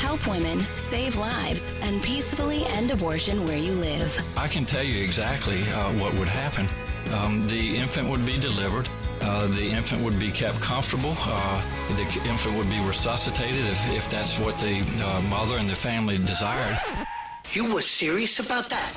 help women, save lives, and peacefully end abortion where you live. I can tell you exactly what would happen. The infant would be delivered. The infant would be kept comfortable. The infant would be resuscitated if that's what the mother and the family desired. You were serious about that?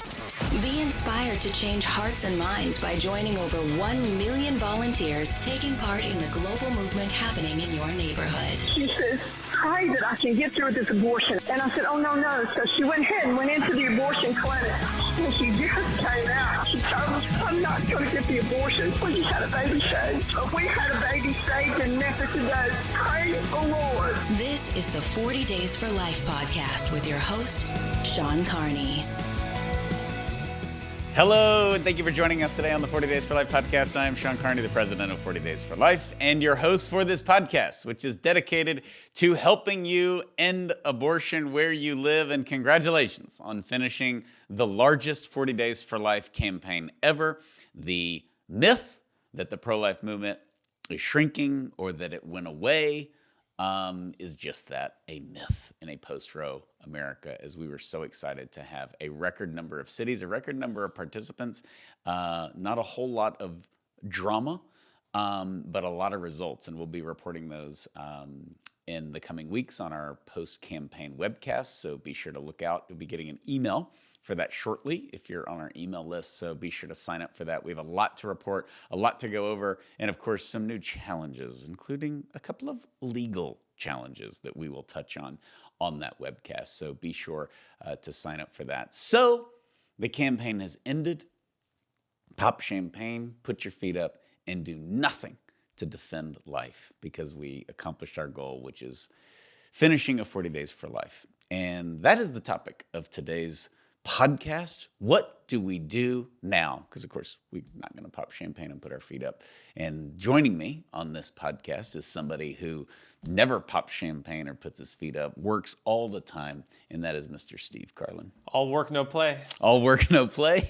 Be inspired to change hearts and minds by joining over 1 million volunteers taking part in the global movement happening in your neighborhood. She says, pray that I can get through this abortion. And I said, oh, no. So she went ahead and went into the abortion clinic. And she just came out. She told us, I'm not going to get the abortion. We just had a baby saved. We had a baby saved in Memphis today. Praise the Lord. This is the 40 Days for Life podcast with your host, Sean Carney. Hello, and thank you for joining us today on the 40 Days for Life podcast. I am Sean Carney, the president of 40 Days for Life, and your host for this podcast, which is dedicated to helping you end abortion where you live. And congratulations on finishing the largest 40 Days for Life campaign ever. The myth that the pro-life movement is shrinking or that it went away is just that, a myth in a post-Roe America, as we were so excited to have a record number of cities, a record number of participants, not a whole lot of drama, but a lot of results. And we'll be reporting those in the coming weeks on our post-campaign webcast. So be sure to look out. You'll be getting an email for that shortly if you're on our email list. So be sure to sign up for that. We have a lot to report, a lot to go over, and of course, some new challenges, including a couple of legal challenges that we will touch on that webcast. So be sure to sign up for that. So the campaign has ended. Pop champagne, put your feet up, and do nothing to defend life, because we accomplished our goal, which is finishing a 40 Days for Life. And that is the topic of today's podcast. What do we do now? Because, of course, we're not going to pop champagne and put our feet up. And joining me on this podcast is somebody who never pops champagne or puts his feet up, works all the time, and that is Mr. Steve Carlin. All work, no play. All work, no play.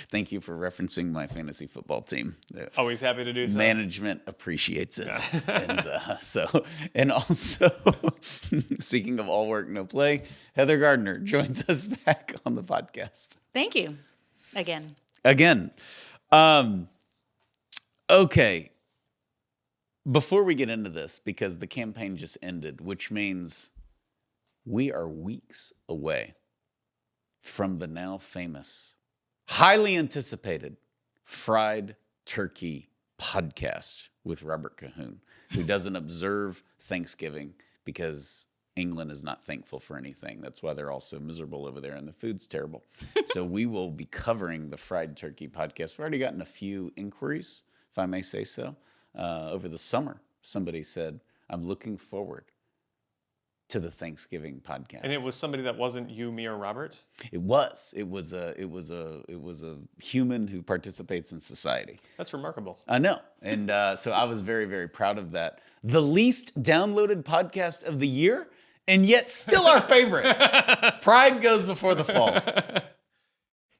Thank you for referencing my fantasy football team. Always happy to do so. Management appreciates it. Yeah. And also, speaking of all work, no play, Heather Gardner joins us back on the podcast. Thank you. Again. Okay. Before we get into this, because the campaign just ended, which means we are weeks away from the now famous, highly anticipated Fried Turkey podcast with Robert Cahoon, who doesn't observe Thanksgiving because England is not thankful for anything. That's why they're all so miserable over there and the food's terrible. So we will be covering the Fried Turkey podcast. We've already gotten a few inquiries, if I may say so, over the summer. Somebody said, I'm looking forward to the Thanksgiving podcast. And it was somebody that wasn't you, me, or Robert? It was a human who participates in society. That's remarkable. I know. And so I was very, very proud of that. The least downloaded podcast of the year, and yet still our favorite. Pride goes before the fall.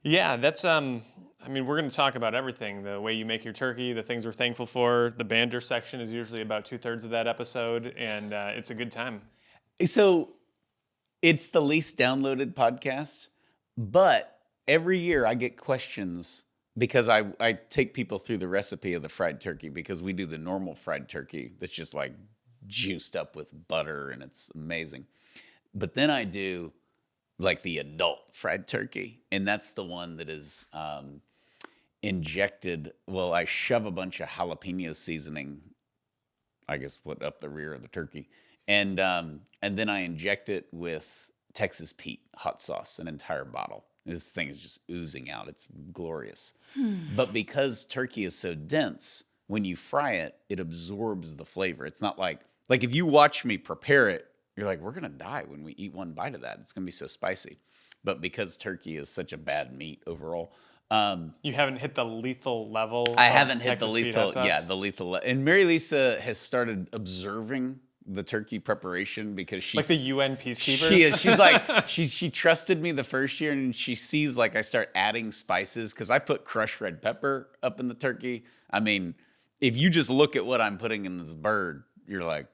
Yeah, that's, we're going to talk about everything. The way you make your turkey, the things we're thankful for. The banter section is usually about 2/3 of that episode, and it's a good time. So it's the least downloaded podcast, but every year I get questions because I take people through the recipe of the fried turkey, because we do the normal fried turkey that's just like juiced up with butter and it's amazing. But then I do like the adult fried turkey, and that's the one that is injected. Well, I shove a bunch of jalapeno seasoning, I guess, up the rear of the turkey. And then I inject it with Texas Pete hot sauce, an entire bottle. This thing is just oozing out. It's glorious. But because turkey is so dense, when you fry it, it absorbs the flavor. It's not like if you watch me prepare it, you're like, we're going to die when we eat one bite of that. It's going to be so spicy. But because turkey is such a bad meat overall, you haven't hit the lethal level. I haven't hit the Texas Pete lethal. hot sauce? Yeah, the lethal. And Mary Lisa has started observing the turkey preparation, because she, like the UN peacekeepers. She is. She's like she trusted me the first year, and she sees like I start adding spices, because I put crushed red pepper up in the turkey. I mean, if you just look at what I'm putting in this bird, you're like,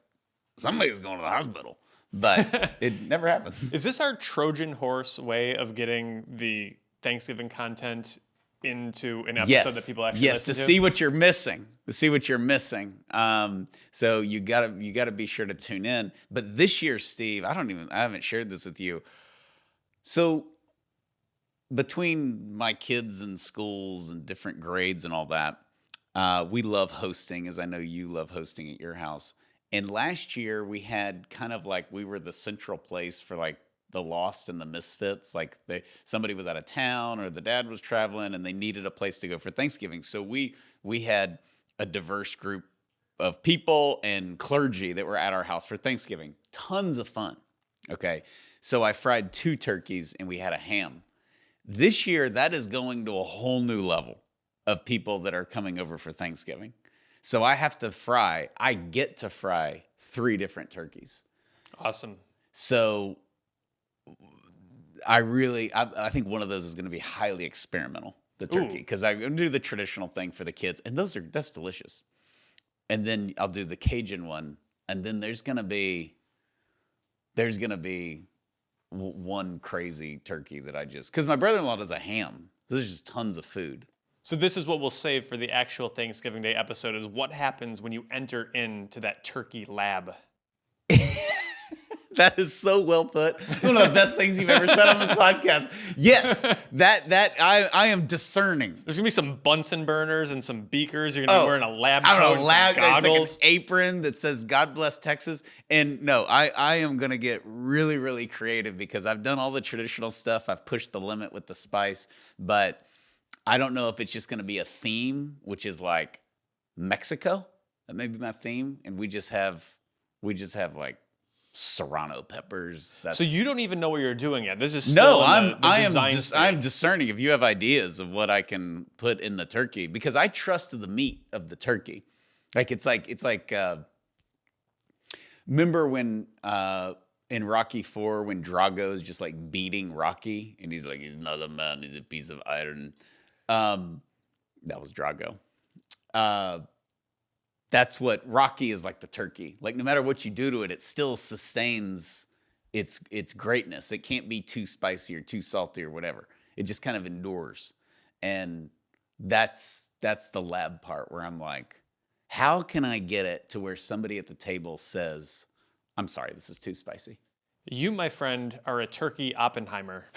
somebody's going to the hospital. but it never happens. Is this our Trojan Horse way of getting the Thanksgiving content into an episode that people actually listen to see what you're missing, so you gotta be sure to tune in. But this year, Steve, I haven't shared this with you. So between my kids and schools and different grades and all that, we love hosting, as I know you love hosting at your house. And last year we had kind of like, we were the central place for like the lost and the misfits. Like somebody was out of town or the dad was traveling and they needed a place to go for Thanksgiving. So we had a diverse group of people and clergy that were at our house for Thanksgiving. Tons of fun. Okay. So I fried 2 turkeys and we had a ham. This year, that is going to a whole new level of people that are coming over for Thanksgiving. So I get to fry 3 different turkeys. Awesome. So I think one of those is going to be highly experimental, the turkey, because I'm going to do the traditional thing for the kids, and that's delicious. And then I'll do the Cajun one, and then there's going to be one crazy turkey that because my brother-in-law does a ham. There's just tons of food. So this is what we'll save for the actual Thanksgiving Day episode, is what happens when you enter into that turkey lab. That is so well put. One of the best things you've ever said on this podcast. Yes, I am discerning. There's gonna be some Bunsen burners and some beakers. You're gonna be wearing a lab coat, goggles. It's like an apron that says "God bless Texas." And no, I am gonna get really, really creative because I've done all the traditional stuff. I've pushed the limit with the spice, but I don't know if it's just gonna be a theme, which is like Mexico. That may be my theme, and we just have like serrano peppers. So you don't even know what you're doing yet. This is still I'm discerning. If you have ideas of what I can put in the turkey, because I trust the meat of the turkey. Like it's like remember when in Rocky IV when Drago is just like beating Rocky and he's like, he's not a man, he's a piece of iron. That was Drago. That's what Rocky is like, the turkey. Like no matter what you do to it, it still sustains its greatness. It can't be too spicy or too salty or whatever. It just kind of endures. And that's the lab part where I'm like, how can I get it to where somebody at the table says, I'm sorry, this is too spicy? You, my friend, are a turkey Oppenheimer.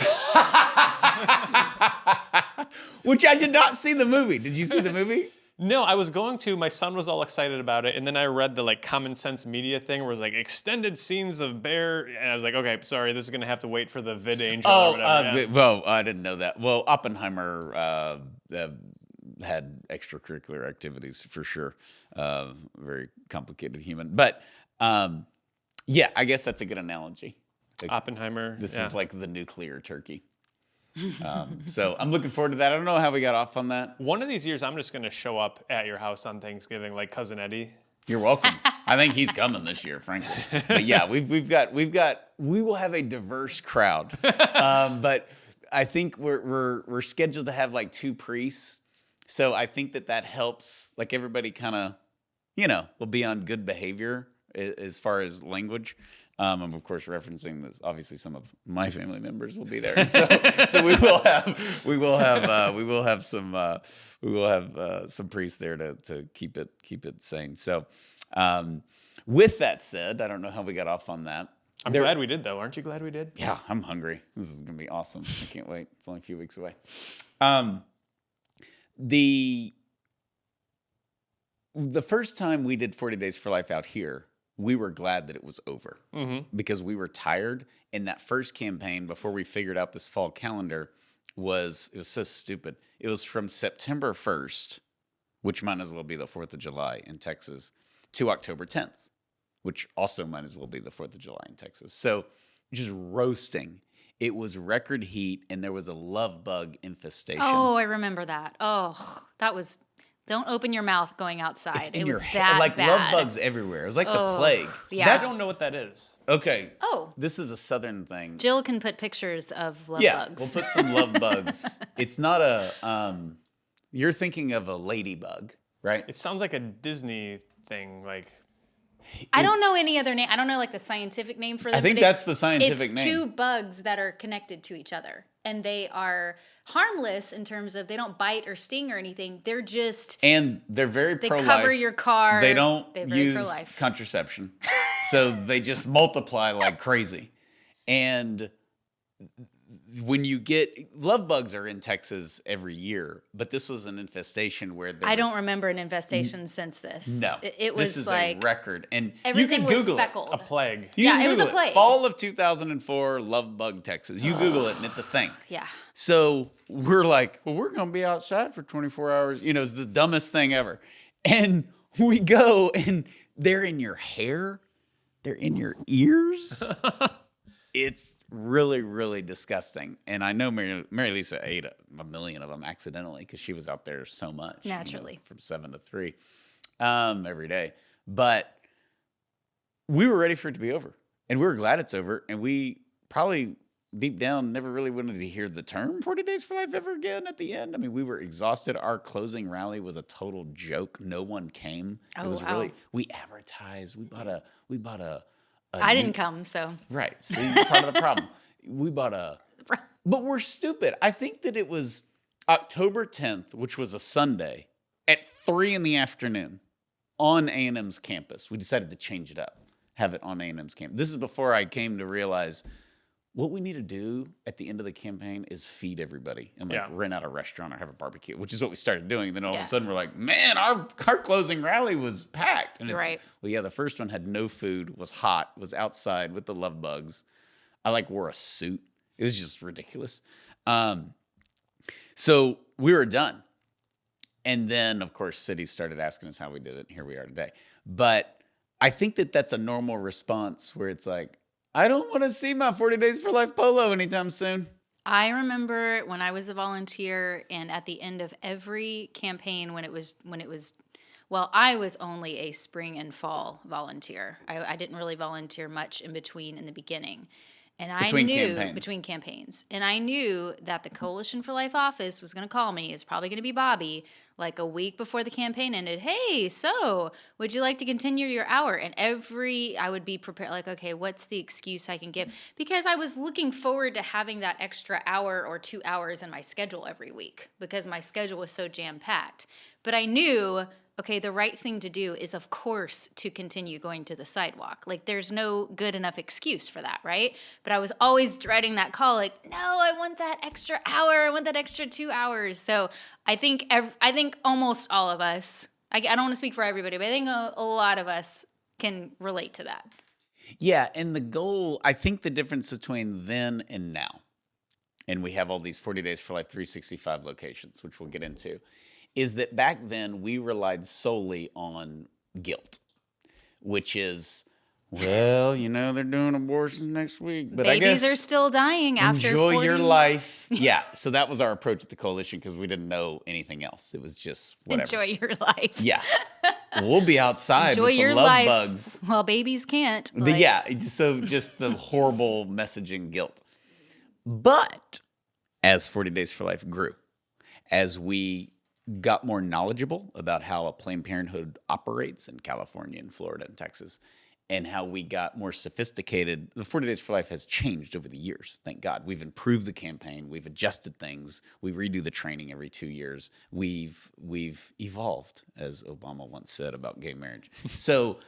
Which I did not see the movie. Did you see the movie? No, I was going to. My son was all excited about it, and then I read the Common Sense Media thing where it was like extended scenes of bear, and I was like, okay, sorry, this is gonna have to wait for the VidAngel or whatever. Well, I didn't know that. Well, Oppenheimer had extracurricular activities for sure. Very complicated human, but yeah, I guess that's a good analogy. Like, Oppenheimer. This is like the nuclear turkey. So I'm looking forward to that. I don't know how we got off on that. One of these years, I'm just going to show up at your house on Thanksgiving like Cousin Eddie. You're welcome. I think he's coming this year, frankly. But yeah, we will have a diverse crowd. But I think we're scheduled to have like 2 priests. So I think that helps. Like everybody kind of, will be on good behavior as far as language. I'm of course referencing this. Obviously, some of my family members will be there, and so we will have some priests there to keep it sane. So, with that said, I don't know how we got off on that. I'm glad we did, though. Aren't you glad we did? Yeah, I'm hungry. This is gonna be awesome. I can't wait. It's only a few weeks away. The first time we did 40 Days for Life out here, we were glad that it was over because we were tired. And that first campaign, before we figured out this fall calendar, it was so stupid. It was from September 1st, which might as well be the 4th of July in Texas, to October 10th, which also might as well be the 4th of July in Texas. So just roasting. It was record heat, and there was a love bug infestation. Oh, I remember that. Oh, that was... Don't open your mouth going outside. It's in it your was head, like bad. love bugs everywhere. It was like the plague. Yeah. I don't know what that is. Okay. Oh. This is a southern thing. Jill can put pictures of love bugs. Yeah, we'll put some love bugs. It's not you're thinking of a ladybug, right? It sounds like a Disney thing, like I don't know any other name. I don't know like the scientific name for them. I think but that's the scientific name. It's two bugs that are connected to each other, and they are harmless in terms of they don't bite or sting or anything. They're just and they're very they pro-life. cover your car. They don't They're very use pro-life. contraception, so they just multiply like crazy. And when you get love bugs are in Texas every year, but this was an infestation where I don't remember an infestation since this. No, it was this is like a record, and you everything can was Google speckled. A plague. it. You can Yeah, it was Google a plague. Fall of 2004, love bug Texas. You Google it, and it's a thing. Yeah. So we're like, well, we're going to be outside for 24 hours. You know, it's the dumbest thing ever. And we go, and they're in your hair. They're in your ears. It's really, really disgusting. And I know Mary Lisa ate a million of them accidentally because she was out there so much. Naturally. From 7 to 3 every day. But we were ready for it to be over. And we were glad it's over. And we probably deep down never really wanted to hear the term 40 Days for Life ever again at the end. I mean, we were exhausted. Our closing rally was a total joke. No one came. It was really, we advertised. We bought a I didn't come, so. Right. See, part of the problem. We bought but we're stupid. I think that it was October 10th, which was a Sunday, at 3 p.m. on A&M's campus. We decided to change it up, have it on A&M's campus. This is before I came to realize what we need to do at the end of the campaign is feed everybody and rent out a restaurant or have a barbecue, which is what we started doing. Then all of a sudden we're like, man, our closing rally was packed. And it's, well, yeah, the first one had no food, was hot, was outside with the love bugs. I wore a suit. It was just ridiculous. So we were done. And then, of course, cities started asking us how we did it. And here we are today. But I think that that's a normal response where it's like, I don't want to see my 40 Days for Life polo anytime soon. I remember when I was a volunteer, and at the end of every campaign, when it was, well, I was only a spring and fall volunteer. I didn't really volunteer much in between in the beginning. And between campaigns. And I knew that the Coalition for Life office was going to call me. It's probably going to be Bobby, like a week before the campaign ended. Hey, so would you like to continue your hour? And I would be prepared, like, okay, what's the excuse I can give? Because I was looking forward to having that extra hour or 2 hours in my schedule every week because my schedule was so jam-packed. But I knew, okay, the right thing to do is, of course, to continue going to the sidewalk. Like, there's no good enough excuse for that, right? But I was always dreading that call, like, no, I want that extra hour. I want that extra 2 hours. So I think almost all of us, I don't want to speak for everybody, but I think a lot of us can relate to that. Yeah, and the goal, I think the difference between then and now, and we have all these 40 Days for Life 365 locations, which we'll get into, is that back then we relied solely on guilt, which is, well, they're doing abortions next week, but I guess babies are still dying after enjoy 40. your life. Yeah, so that was our approach at the coalition because we didn't know anything else. It was just whatever. Enjoy your life. Yeah, we'll be outside Enjoy with your the love life. bugs. Well, babies can't. So just the horrible messaging guilt. But as 40 Days for Life grew, as we got more knowledgeable about how a Planned Parenthood operates in California and Florida and Texas, and how we got more sophisticated. The 40 Days for Life has changed over the years, thank God. We've improved the campaign. We've adjusted things. We redo the training every 2 years. We've evolved, as Obama once said about gay marriage. So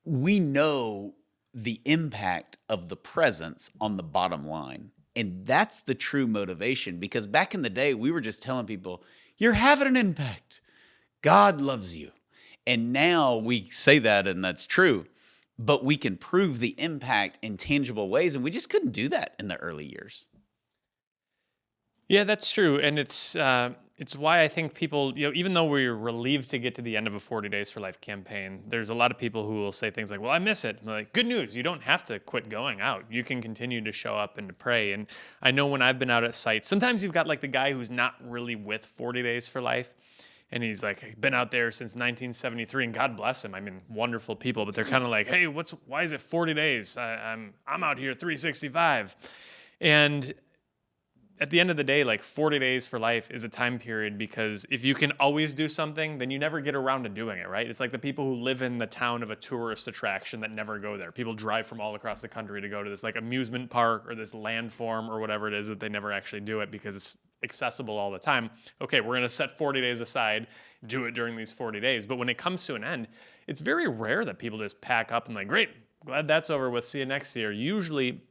we know the impact of the presence on the bottom line. And that's the true motivation, because back in the day, we were just telling people, you're having an impact. God loves you. And now we say that, and that's true, but we can prove the impact in tangible ways, and we just couldn't do that in the early years. Yeah, that's true, and it's why I think people, even though we're relieved to get to the end of a 40 Days for Life campaign, there's a lot of people who will say things like, well, I miss it. I'm like, good news, you don't have to quit going out. You can continue to show up and to pray. And I know when I've been out at sites, sometimes you've got like the guy who's not really with 40 Days for Life, and he's like, been out there since 1973, and God bless him. I mean, wonderful people, but they're kind of like, hey, why is it 40 days? I'm out here 365. And at the end of the day, like 40 days for life is a time period because if you can always do something, then you never get around to doing it, right? It's like the people who live in the town of a tourist attraction that never go there. People drive from all across the country to go to this like amusement park or this landform or whatever it is that they never actually do it because it's accessible all the time. Okay, we're going to set 40 days aside, do it during these 40 days. But when it comes to an end, it's very rare that people just pack up and like, great, glad that's over with, see you next year. Usually,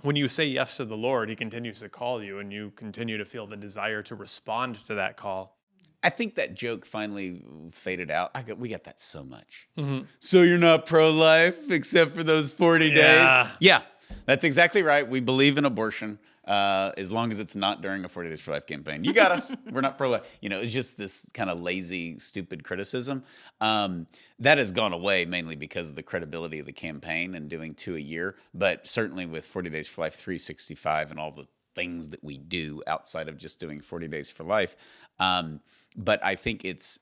when you say yes to the Lord, he continues to call you and you continue to feel the desire to respond to that call. I think that joke finally faded out. We got that so much. Mm-hmm. So you're not pro-life except for those 40 days? Yeah, that's exactly right. We believe in abortion as long as it's not during a 40 Days for Life campaign. You got us. We're not pro-life. It's just this kind of lazy, stupid criticism. That has gone away mainly because of the credibility of the campaign and doing 2 a year. But certainly with 40 Days for Life 365 and all the things that we do outside of just doing 40 Days for Life. But I think it's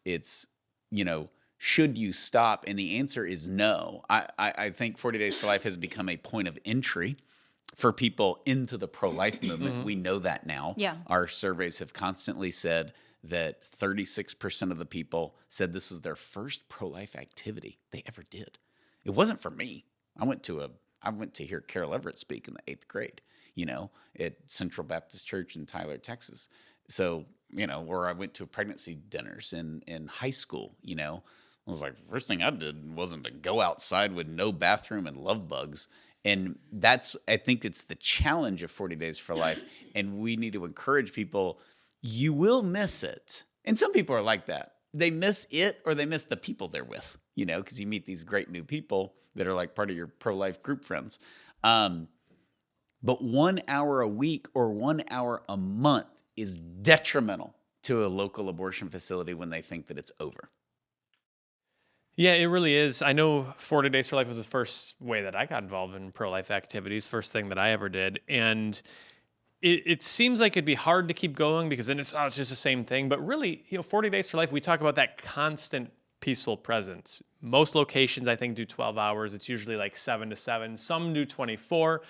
should you stop? And the answer is no. I think 40 Days for Life has become a point of entry for people into the pro-life movement. Mm-hmm. We know that now. Yeah. Our surveys have constantly said that 36% of the people said this was their first pro-life activity they ever did. It wasn't for me. I went to hear Carol Everett speak in the 8th grade, at Central Baptist Church in Tyler, Texas. So, where I went to pregnancy dinners in high school, I was like, the first thing I did wasn't to go outside with no bathroom and love bugs. And I think it's the challenge of 40 Days for Life. And we need to encourage people, you will miss it. And some people are like that. They miss it or they miss the people they're with, because you meet these great new people that are like part of your pro-life group friends. But 1 hour a week or 1 hour a month is detrimental to a local abortion facility when they think that it's over. Yeah, it really is. I know 40 Days for Life was the first way that I got involved in pro-life activities, first thing that I ever did. And it seems like it'd be hard to keep going because then it's just the same thing. But really, 40 Days for Life, we talk about that constant peaceful presence. Most locations, I think, do 12 hours. It's usually like 7 to 7. Some do 24.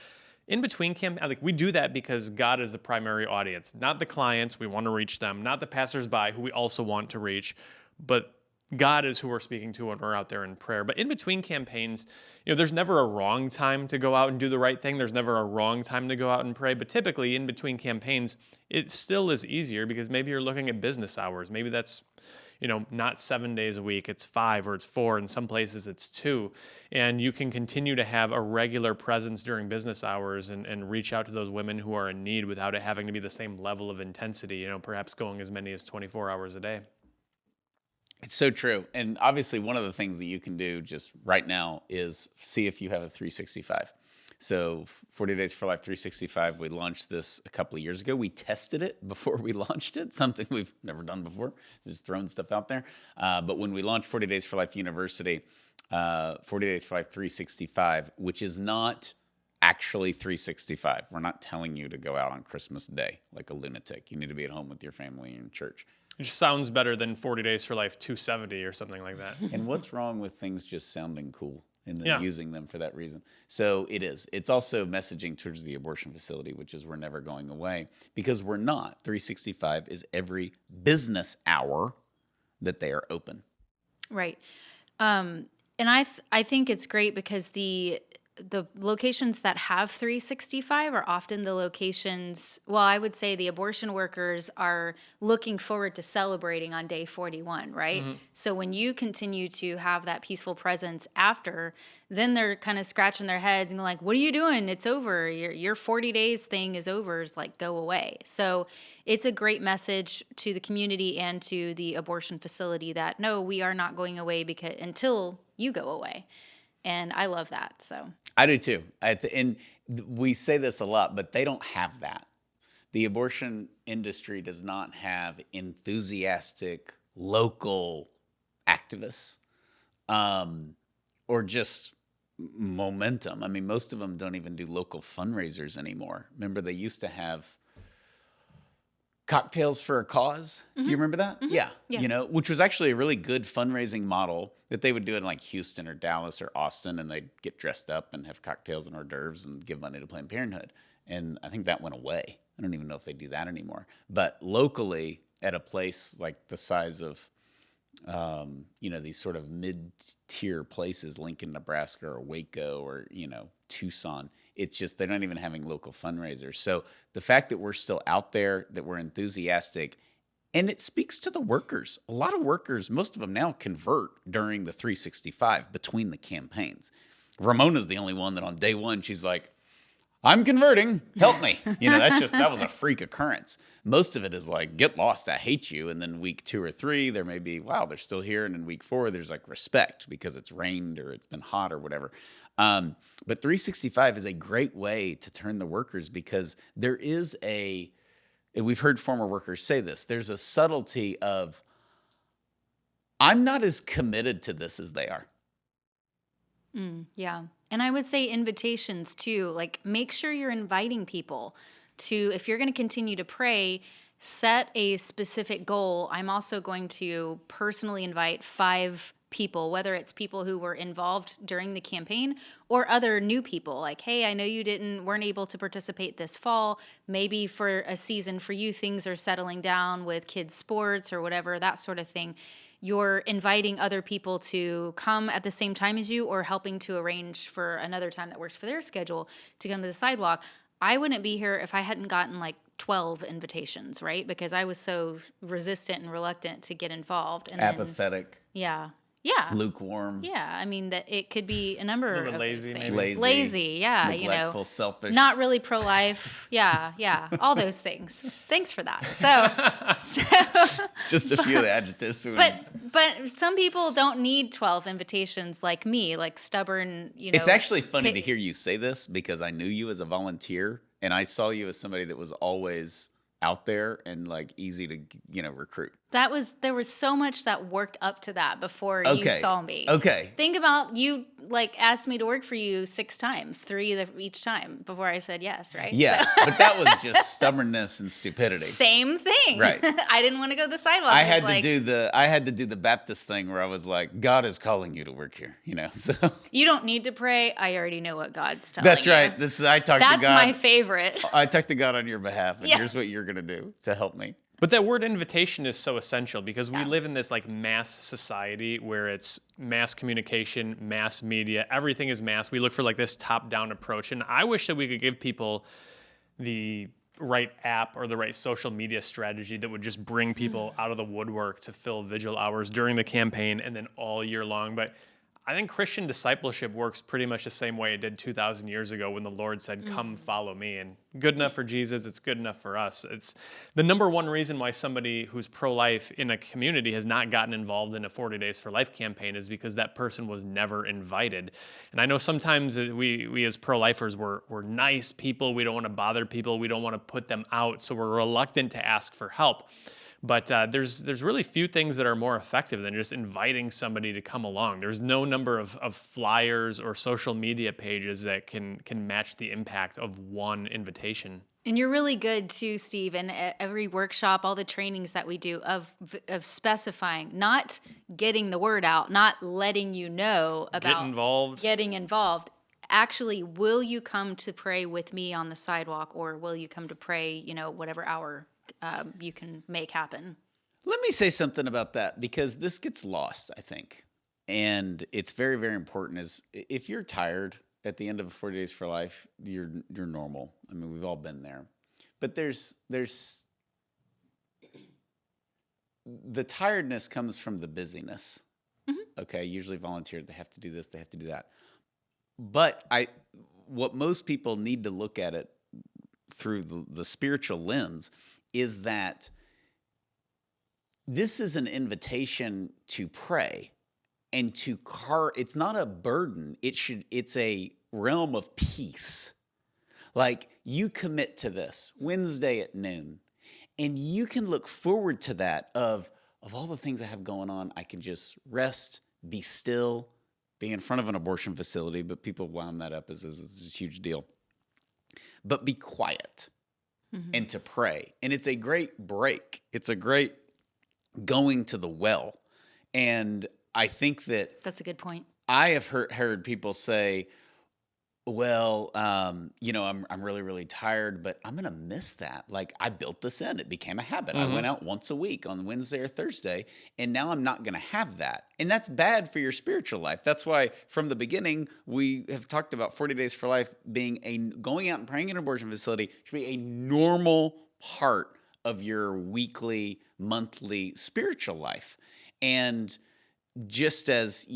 In between we do that because God is the primary audience, not the clients. We want to reach them, not the passersby who we also want to reach, but God is who we're speaking to when we're out there in prayer. But in between campaigns, there's never a wrong time to go out and do the right thing. There's never a wrong time to go out and pray. But typically in between campaigns, it still is easier because maybe you're looking at business hours. Maybe that's, not 7 days a week. It's 5 or it's 4. In some places it's 2. And you can continue to have a regular presence during business hours and reach out to those women who are in need without it having to be the same level of intensity, perhaps going as many as 24 hours a day. It's so true. And obviously one of the things that you can do just right now is see if you have a 365. So 40 Days for Life 365, we launched this a couple of years ago. We tested it before we launched it, something we've never done before, just throwing stuff out there. But when we launched 40 Days for Life University, 40 Days for Life 365, which is not actually 365. We're not telling you to go out on Christmas Day like a lunatic. You need to be at home with your family and church. It just sounds better than 40 Days for Life 270 or something like that. And what's wrong with things just sounding cool and then using them for that reason? So it is. It's also messaging towards the abortion facility, which is we're never going away because we're not. 365 is every business hour that they are open. Right. And I think it's great because the locations that have 365 are often the locations, well, I would say the abortion workers are looking forward to celebrating on day 41, right? Mm-hmm. So when you continue to have that peaceful presence after, then they're kind of scratching their heads and like, what are you doing? It's over. Your 40 days thing is over. It's like, go away. So it's a great message to the community and to the abortion facility that, no, we are not going away until you go away. And I love that. So I do too. And we say this a lot, but they don't have that. The abortion industry does not have enthusiastic local activists or just momentum. I mean, most of them don't even do local fundraisers anymore. Remember, they used to have Cocktails for a Cause. Mm-hmm. Do you remember that? Mm-hmm. Yeah. Which was actually a really good fundraising model that they would do in like Houston or Dallas or Austin, and they'd get dressed up and have cocktails and hors d'oeuvres and give money to Planned Parenthood. And I think that went away. I don't even know if they do that anymore. But locally, at a place like the size of, these sort of mid-tier places, Lincoln, Nebraska, or Waco, or, Tucson, it's just they're not even having local fundraisers. So the fact that we're still out there, that we're enthusiastic, and it speaks to the workers. A lot of workers, most of them now convert during the 365 between the campaigns. Ramona's the only one that on day one, she's like, I'm converting, help me. That was a freak occurrence. Most of it is like, get lost, I hate you. And then week 2 or 3, there may be, wow, they're still here. And in week 4, there's like respect because it's rained or it's been hot or whatever. But 365 is a great way to turn the workers, because there is and we've heard former workers say this, there's a subtlety of, I'm not as committed to this as they are. Yeah. And I would say invitations too. Like, make sure you're inviting people to, if you're going to continue to pray, set a specific goal. I'm also going to personally invite 5 people, whether it's people who were involved during the campaign or other new people. Like, hey, I know you weren't able to participate this fall. Maybe for a season for you, things are settling down with kids' sports or whatever, that sort of thing. You're inviting other people to come at the same time as you, or helping to arrange for another time that works for their schedule to come to the sidewalk. I wouldn't be here if I hadn't gotten like 12 invitations, right? Because I was so resistant and reluctant to get involved. And apathetic. Yeah. Lukewarm. Yeah. I mean, that it could be a number of lazy, things. maybe. Lazy. Yeah. Neglectful, selfish. Not really pro-life. Yeah. All those things. Thanks for that. So just a few of the adjectives. But some people don't need 12 invitations like me, like stubborn, It's actually funny to hear you say this, because I knew you as a volunteer, and I saw you as somebody that was always out there and like easy to, recruit. There was so much that worked up to that before you saw me. Okay. Think about, you like asked me to work for you 6 times, 3 each time before I said yes, right? Yeah, but that was just stubbornness and stupidity. Same thing. Right. I didn't want to go to the sidewalk. I had to do the Baptist thing where I was like, God is calling you to work here, so. You don't need to pray. I already know what God's telling That's you. right. I talked to God. That's my favorite. I talked to God on your behalf, and here's what you're going to do to help me. But that word invitation is so essential, because we live in this like mass society where it's mass communication, mass media, everything is mass. We look for like this top-down approach. And I wish that we could give people the right app or the right social media strategy that would just bring people out of the woodwork to fill vigil hours during the campaign and then all year long. But I think Christian discipleship works pretty much the same way it did 2,000 years ago when the Lord said, come follow me. And good enough for Jesus, it's good enough for us. It's the number one reason why somebody who's pro-life in a community has not gotten involved in a 40 Days for Life campaign is because that person was never invited. And I know sometimes we as pro-lifers, we're nice people. We don't want to bother people. We don't want to put them out. So we're reluctant to ask for help. But there's really few things that are more effective than just inviting somebody to come along. There's no number of flyers or social media pages that can match the impact of one invitation. And you're really good too, Steve, and every workshop, all the trainings that we do of specifying, not getting the word out, not letting you know about getting involved. Actually, will you come to pray with me on the sidewalk, or will you come to pray, whatever hour you can make happen? Let me say something about that, because this gets lost, I think. And it's very, very important. Is if you're tired at the end of 40 Days for Life, you're normal. I mean, we've all been there. But there's the tiredness comes from the busyness. Mm-hmm. Okay, usually volunteers, they have to do this, they have to do that. But what most people need to look at it through the spiritual lens is that this is an invitation to pray and it's not a burden. It's a realm of peace. Like, you commit to this Wednesday at noon, and you can look forward to that of all the things I have going on. I can just rest, be still, be in front of an abortion facility, but people wound that up as a huge deal. But be quiet. Mm-hmm. And to pray. And it's a great break. It's a great going to the well. And I think that's a good point. I have heard people say, well, I'm really, really tired, but I'm going to miss that. Like, I built this in. It became a habit. I went out once a week on Wednesday or Thursday, and now I'm not going to have that. And that's bad for your spiritual life. That's why from the beginning, we have talked about 40 Days for Life being going out and praying in an abortion facility should be a normal part of your weekly, monthly spiritual life. And just as,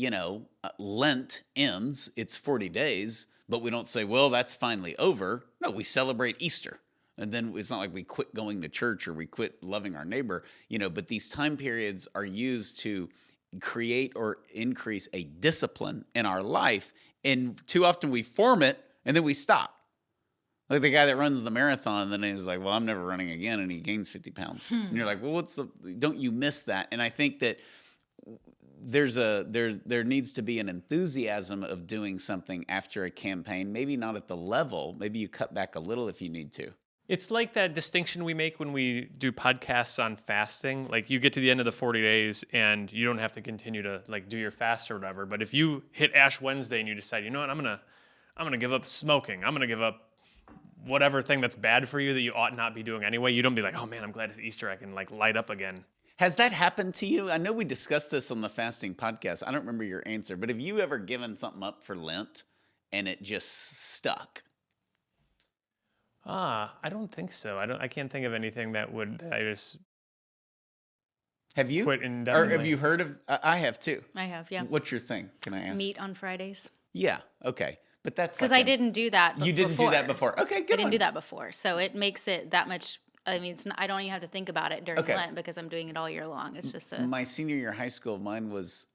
Lent ends, it's 40 days, but we don't say, well, that's finally over. No, we celebrate Easter. And then it's not like we quit going to church or we quit loving our neighbor, but these time periods are used to create or increase a discipline in our life. And too often we form it and then we stop. Like the guy that runs the marathon, then he's like, well, I'm never running again. And he gains 50 pounds. And you're like, well, don't you miss that? And I think that there needs to be an enthusiasm of doing something after a campaign, maybe not at the level, maybe you cut back a little if you need to. It's like that distinction we make when we do podcasts on fasting. Like you get to the end of the 40 days and you don't have to continue to like do your fast or whatever. But if you hit Ash Wednesday and you decide, you know what, I'm gonna give up smoking. I'm gonna give up whatever thing that's bad for you that you ought not be doing anyway. You don't be like, oh man, I'm glad it's Easter. I can like light up again. Has that happened to you? I know we discussed this on the fasting podcast. I don't remember your answer, but have you ever given something up for Lent and it just stuck? I don't think so. I can't think of anything that I just have you quit indefinitely. Or have you heard of? I have too. I have, yeah. What's your thing? Can I ask? Meat on Fridays. Yeah. Okay. But that's because I didn't do that. You didn't do that before. Okay, good. I didn't do that before, so it makes it that much. I mean, I don't even have to think about it during Lent because I'm doing it all year long. It's just my senior year of high school. Mine was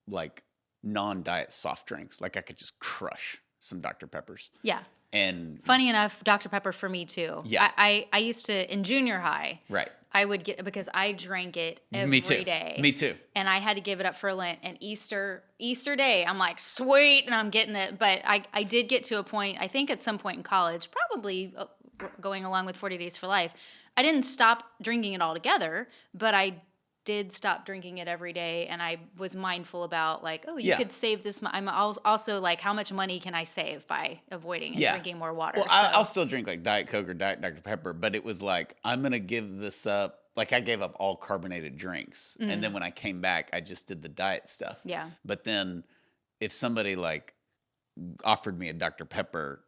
like non-diet soft drinks. Like I could just crush some Dr. Peppers. Yeah. And funny enough, Dr. Pepper for me too. Yeah. I used to in junior high. Right. I would get because I drank it every day. Me too. And I had to give it up for Lent and Easter Day. I'm like, sweet, and I'm getting it. But I did get to a point, I think at some point in college, probably going along with 40 Days for Life, I didn't stop drinking it altogether, but I did stop drinking it every day. And I was mindful about like, oh, you could save this. I'm also like, how much money can I save by avoiding and drinking more water? Well, I'll still drink like Diet Coke or Diet Dr. Pepper, but it was like, I'm going to give this up. Like I gave up all carbonated drinks. And then when I came back, I just did the diet stuff. Yeah. But then if somebody like offered me a Dr. Pepper,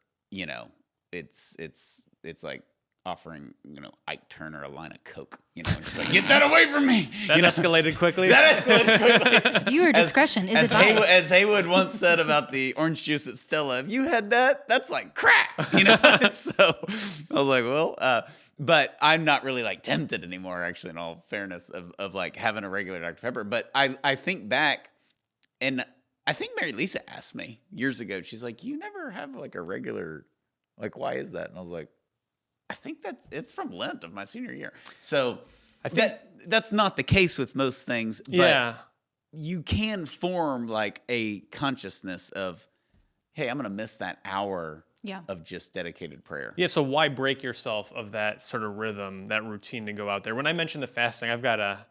it's like offering, Ike Turner a line of Coke, just like, get that away from me. That escalated quickly. Viewer discretion is advised. As Haywood once said about the orange juice at Stella, if you had that, that's like crack, So I was like, well, but I'm not really like tempted anymore, actually, in all fairness, of like having a regular Dr. Pepper. But I think back, and I think Mary Lisa asked me years ago, she's like, you never have like a regular, like, why is that? And I was like, I think it's from Lent of my senior year. So I think that's not the case with most things, but you can form like a consciousness of, hey, I'm going to miss that hour of just dedicated prayer. Yeah, so why break yourself of that sort of rhythm, that routine to go out there? When I mentioned the fasting, I've got a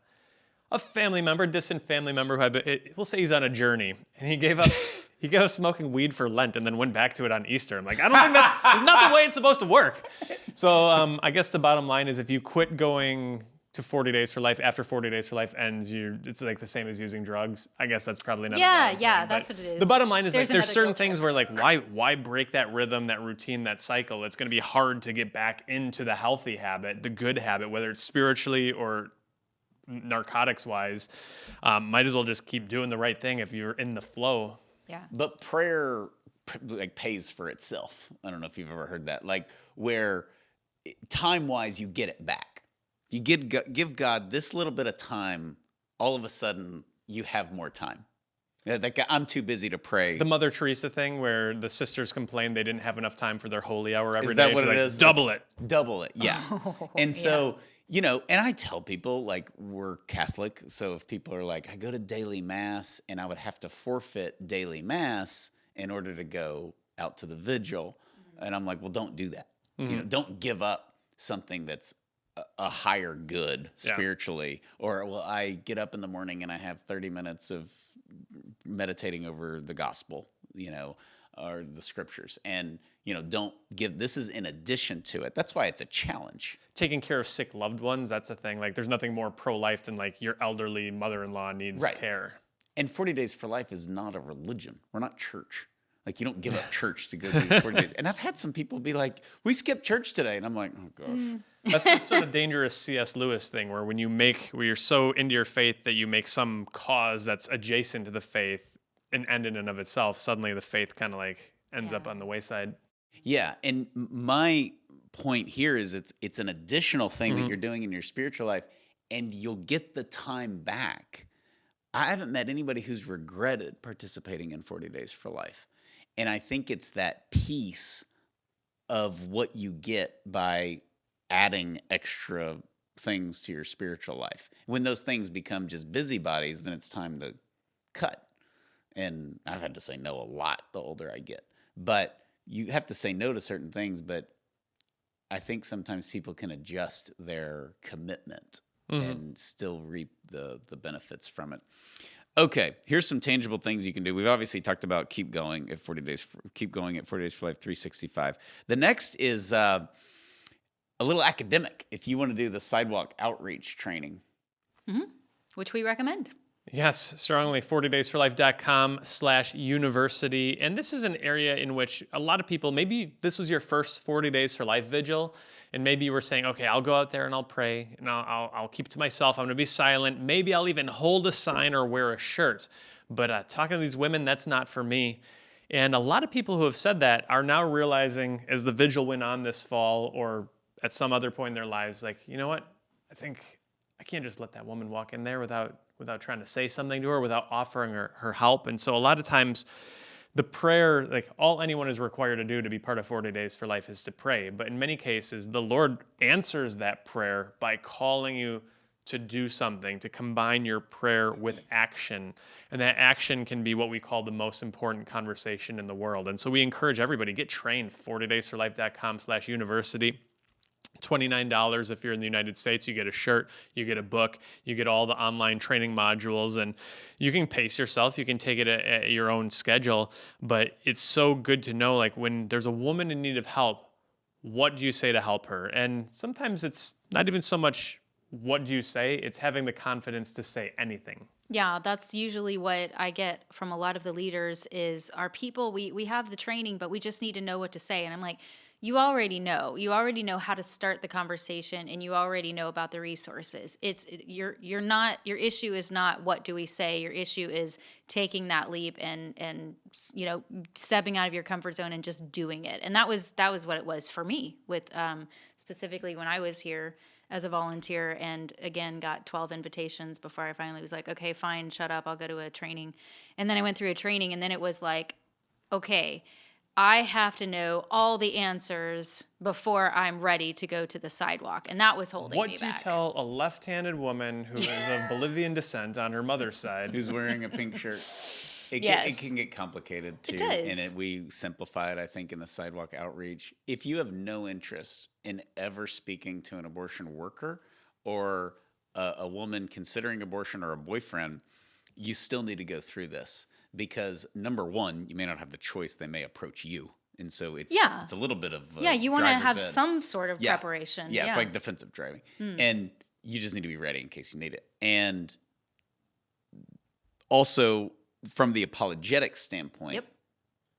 family member, distant family member who we'll say he's on a journey, and he gave up smoking weed for Lent and then went back to it on Easter. I'm like, I don't think that's not the way it's supposed to work. So I guess the bottom line is if you quit going to 40 Days for Life after 40 Days for Life ends, it's like the same as using drugs. I guess that's probably not. Yeah, that's what it is. The bottom line is like there's certain things where like why break that rhythm, that routine, that cycle? It's going to be hard to get back into the healthy habit, the good habit, whether it's spiritually or narcotics wise. Might as well just keep doing the right thing if you're in the flow. Yeah. But prayer like pays for itself. I don't know if you've ever heard that. Like where time-wise you get it back. You give God this little bit of time, all of a sudden you have more time. Like I'm too busy to pray. The Mother Teresa thing where the sisters complained they didn't have enough time for their holy hour every day. Is that what it is? Double it. Double it, yeah. And so, and I tell people, like, we're Catholic, so if people are like, I go to daily mass, and I would have to forfeit daily mass in order to go out to the vigil, and I'm like, well, don't do that. Don't give up something that's a higher good spiritually. Or, well, I get up in the morning and I have 30 minutes of meditating over the gospel, are the scriptures. And, don't give, this is in addition to it. That's why it's a challenge. Taking care of sick loved ones, that's a thing. Like, there's nothing more pro-life than like your elderly mother-in-law needs care. And 40 Days for Life is not a religion. We're not church. Like, you don't give up church to go do 40 days. And I've had some people be like, we skipped church today. And I'm like, oh, gosh. That's the sort of dangerous C.S. Lewis thing where where you're so into your faith that you make some cause that's adjacent to the faith an end in and of itself, suddenly the faith kind of like ends up on the wayside. Yeah. And my point here is it's an additional thing that you're doing in your spiritual life, and you'll get the time back. I haven't met anybody who's regretted participating in 40 Days for Life. And I think it's that piece of what you get by adding extra things to your spiritual life. When those things become just busybodies, then it's time to cut. And I've had to say no a lot the older I get. But you have to say no to certain things, but I think sometimes people can adjust their commitment and still reap the benefits from it. Okay, here's some tangible things you can do. We've obviously talked about keep going at 40 Days for Life 365. The next is a little academic if you want to do the Sidewalk outreach training. Which we recommend. Yes, strongly. 40daysforlife.com/university. And this is an area in which a lot of people, maybe this was your first 40 Days for Life vigil, and maybe you were saying, okay, I'll go out there and I'll pray, and I'll keep it to myself. I'm going to be silent. Maybe I'll even hold a sign or wear a shirt. But talking to these women, that's not for me. And a lot of people who have said that are now realizing, as the vigil went on this fall or at some other point in their lives, like, you know what? I think I can't just let that woman walk in there without trying to say something to her, without offering her help. And so a lot of times the prayer, like all anyone is required to do to be part of 40 Days for Life is to pray. But in many cases, the Lord answers that prayer by calling you to do something, to combine your prayer with action. And that action can be what we call the most important conversation in the world. And so we encourage everybody, get trained, 40daysforlife.com/university. $29 if you're in the United States. You get a shirt, you get a book, you get all the online training modules, and you can pace yourself. You can take it at your own schedule, but it's so good to know, like, when there's a woman in need of help, what do you say to help her? And sometimes it's not even so much what do you say, it's having the confidence to say anything. Yeah, that's usually what I get from a lot of the leaders is our people, we have the training, but we just need to know what to say. And I'm like, you already know how to start the conversation, and you already know about the resources. Your issue is not what do we say. Your issue is taking that leap and stepping out of your comfort zone and just doing it. And that was what it was for me with specifically when I was here as a volunteer, and again got 12 invitations before I finally was like, okay, fine, shut up, I'll go to a training. And then I went through a training, and then it was like, okay, I have to know all the answers before I'm ready to go to the sidewalk. And that was holding me back. What do you tell a left-handed woman who is of Bolivian descent on her mother's side? Who's wearing a pink shirt? It can get complicated, too. It does. And we simplify it, I think, in the Sidewalk outreach. If you have no interest in ever speaking to an abortion worker or a woman considering abortion or a boyfriend, you still need to go through this. Because number one, you may not have the choice; they may approach you, and so it's a little bit of you want to have ed. some sort of preparation. Yeah, it's like defensive driving, and you just need to be ready in case you need it. And also, from the apologetic standpoint,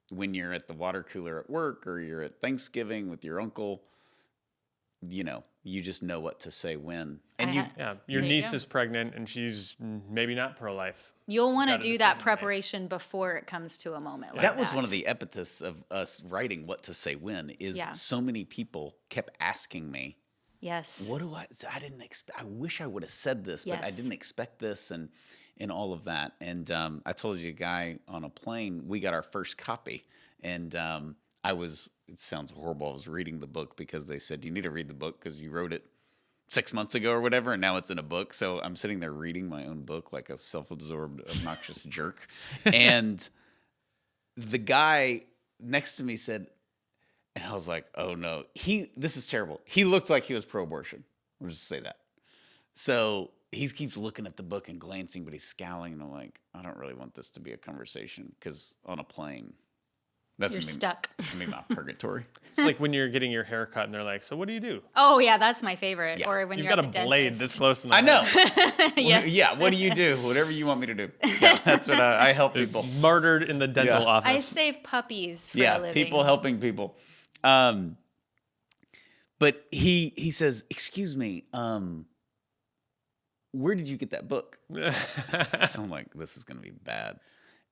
when you're at the water cooler at work or you're at Thanksgiving with your uncle, you just know what to say when. And your niece is pregnant and she's maybe not pro-life. You'll want to do that preparation before it comes to a moment like that. That was one of the epithets of us writing What to Say When is so many people kept asking me, yes, what do I didn't expect, I wish I would have said this, but I didn't expect this and all of that. And I told you a guy on a plane, we got our first copy. And it sounds horrible, I was reading the book because they said, you need to read the book because you wrote it 6 months ago or whatever, and now it's in a book. So I'm sitting there reading my own book like a self-absorbed, obnoxious jerk. And the guy next to me said, and I was like, oh no, this is terrible. He looked like he was pro-abortion. I'll just say that. So he keeps looking at the book and glancing, but he's scowling. And I'm like, I don't really want this to be a conversation because on a plane, That's You're gonna be, stuck. It's going to be my purgatory. It's like when you're getting your hair cut and they're like, so what do you do? Oh yeah, that's my favorite. Yeah. Or when You've you're got at a the blade dentist. this close to my I know. Yes. Yeah, what do you do? Whatever you want me to do. Yeah, that's what I help people. Martyred in the dental Yeah. office. I save puppies for a living. People helping people. But he says, excuse me, where did you get that book? So I'm like, this is going to be bad.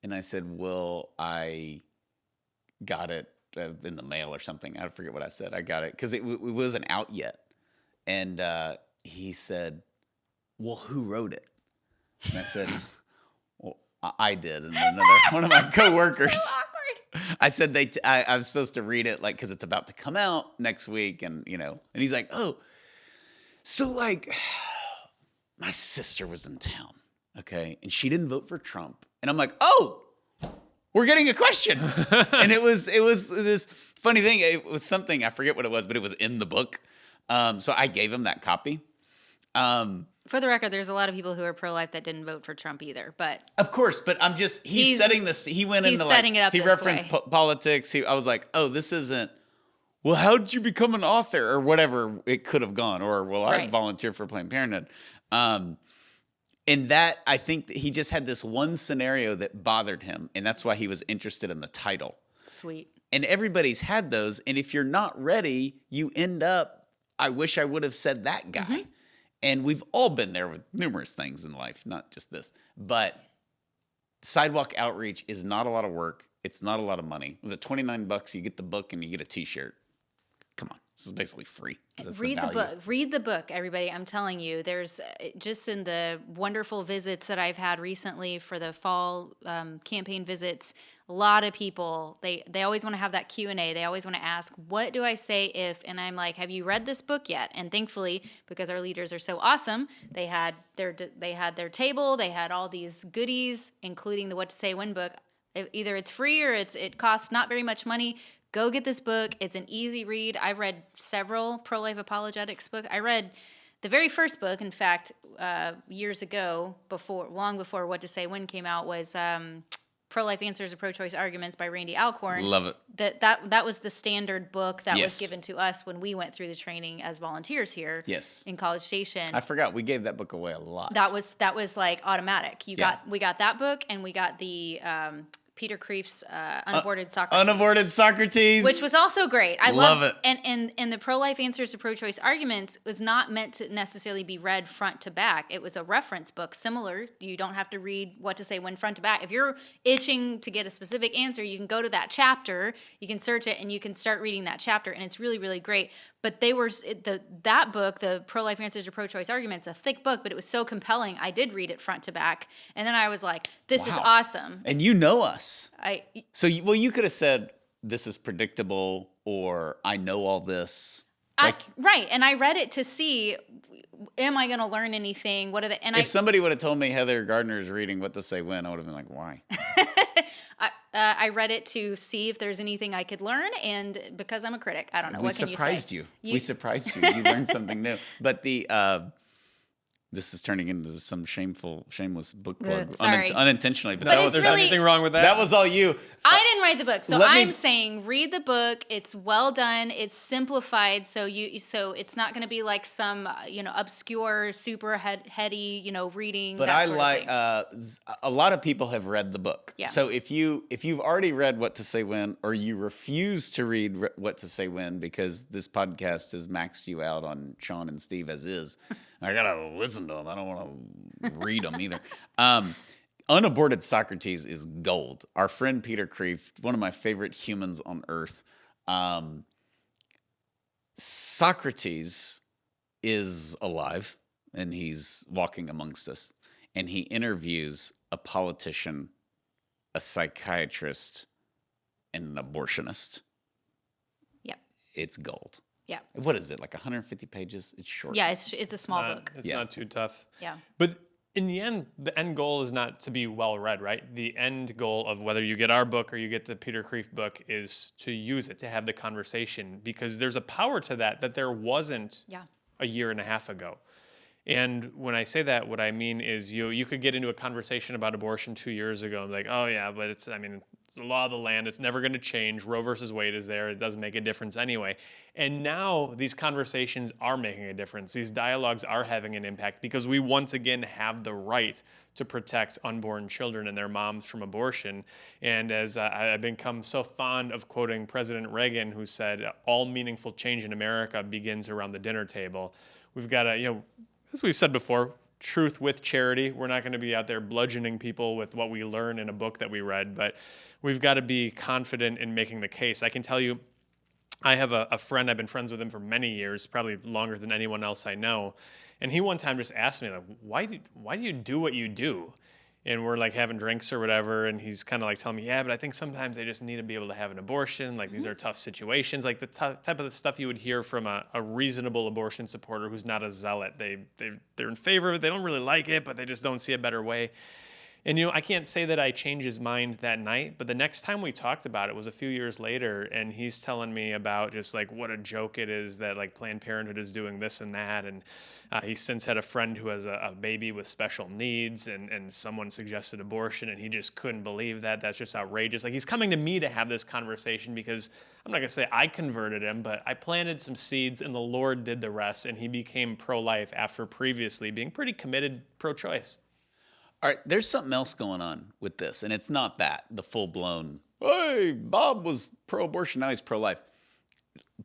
And I said, well, I got it in the mail or something. I forget what I said. I got it because it wasn't out yet. And he said, well, who wrote it? And I said, well, I did. And another one of my coworkers. So awkward. I said I was supposed to read it because it's about to come out next week, and and he's like, oh, so like my sister was in town, okay, and she didn't vote for Trump, and I'm like, oh, we're getting a question, and it was this funny thing. It was something I forget what it was, but it was in the book, so I gave him that copy. For the record, there's a lot of people who are pro-life that didn't vote for Trump either. But Of course, but I'm just he's setting this. He went he's into setting it up he this referenced way. politics. I was like, oh, this isn't. Well, how did you become an author or whatever it could have gone, or well, I Right. volunteered for Planned Parenthood. And that I think that he just had this one scenario that bothered him, and that's why he was interested in the title. sweet. And everybody's had those, and if you're not ready, you end up. I wish I would have said that guy. Mm-hmm. And we've all been there with numerous things in life, not just this. But sidewalk outreach is not a lot of work. It's not a lot of money. Was it $29? You get the book and you get a T-shirt. Come on, this is basically free. That's Read the value. book. Read the book, everybody. I'm telling you, there's just in the wonderful visits that I've had recently for the fall campaign visits, a lot of people, they always want to have that Q&A. They always want to ask, what do I say if, and I'm like, have you read this book yet? And thankfully, because our leaders are so awesome, they had their table, they had all these goodies, including the What to Say When book. Either it's free or it costs not very much money. Go get this book. It's an easy read. I've read several pro-life apologetics books. I read the very first book, in fact, years ago, long before What to Say When came out, was Pro-Life Answers to Pro-Choice Arguments by Randy Alcorn. Love it. That was the standard book that was Yes. given to us when we went through the training as volunteers here Yes. in College Station. I forgot we gave that book away a lot. That was like automatic. We got that book, and we got the Peter Kreeft's Unaborted Socrates. Unaborted Socrates. Which was also great. I Love love it. And the pro-life answers to pro-choice arguments was not meant to necessarily be read front to back. It was a reference book, similar. You don't have to read What to Say When front to back. If you're itching to get a specific answer, you can go to that chapter, you can search it, and you can start reading that chapter, and it's really, really great. But that book, the Pro-Life Answers to Pro-Choice Arguments, a thick book, but it was so compelling. I did read it front to back, and then I was like, "This is Wow. awesome." And you know us. So You could have said, this is predictable, or I know all this. right, and I read it to see, am I going to learn anything? What are the? And If somebody would have told me Heather Gardner is reading What to Say When, I would have been like, why? I read it to see if there's anything I could learn, and because I'm a critic, I don't know. We What can you say? surprised you. We surprised you. You learned something new. But this is turning into some shameless book plug, Sorry. unintentionally. But But that it's was There's really- anything wrong with that? that was all you. I didn't write the book, so Let me- I'm saying read the book. It's well done. It's simplified, so it's not going to be like some obscure, super heady reading. But that I sort of like thing. a lot of people have read the book. Yeah. So if you've already read What to Say When, or you refuse to read What to Say When because this podcast has maxed you out on Sean and Steve as is, I gotta listen to them. I don't want to read them either. Unaborted Socrates is gold. Our friend Peter Kreeft, one of my favorite humans on earth. Socrates is alive, and he's walking amongst us. And he interviews a politician, a psychiatrist, and an abortionist. Yep. It's gold. Yeah. What is it, like 150 pages? It's short. Yeah, it's a small book. It's Yeah. not too tough. Yeah. But in the end goal is not to be well read, right? The end goal of whether you get our book or you get the Peter Kreeft book is to use it, to have the conversation, because there's a power to that there wasn't a year and a half ago. And when I say that, what I mean is you could get into a conversation about abortion 2 years ago and be like, oh yeah, but it's It's the law of the land. It's never going to change. Roe versus Wade is there. It doesn't make a difference anyway. And now these conversations are making a difference. These dialogues are having an impact because we once again have the right to protect unborn children and their moms from abortion. And as I've become so fond of quoting President Reagan, who said, all meaningful change in America begins around the dinner table. We've got to, as we've said before, truth with charity. We're not going to be out there bludgeoning people with what we learn in a book that we read, but we've got to be confident in making the case. I can tell you, I have a friend, I've been friends with him for many years, probably longer than anyone else I know. And he one time just asked me, like, why do you do what you do? And we're like having drinks or whatever, and he's kind of like telling me, yeah, but I think sometimes they just need to be able to have an abortion. Like, these are tough situations, like the type of the stuff you would hear from a reasonable abortion supporter who's not a zealot. They're in favor of it, they don't really like it, but they just don't see a better way. And, I can't say that I changed his mind that night, but the next time we talked about it was a few years later, and he's telling me about just like what a joke it is that like Planned Parenthood is doing this and that. And he's since had a friend who has a baby with special needs, and someone suggested abortion, and he just couldn't believe that. That's just outrageous. Like, he's coming to me to have this conversation because I'm not going to say I converted him, but I planted some seeds and the Lord did the rest, and he became pro-life after previously being pretty committed pro-choice. All right, there's something else going on with this, and it's not that, the full-blown, hey, Bob was pro-abortion, now he's pro-life.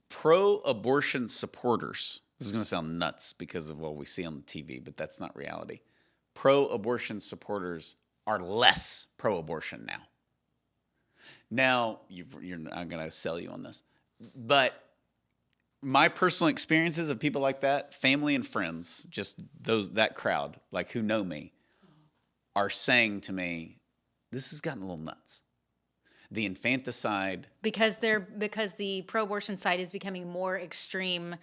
Pro-abortion supporters, this is going to sound nuts because of what we see on the TV, but that's not reality. Pro-abortion supporters are less pro-abortion now. Now, I'm going to sell you on this, but my personal experiences of people like that, family and friends, just that crowd, like who know me, are saying to me, this has gotten a little nuts. The infanticide. Because the pro-abortion side is becoming more extreme,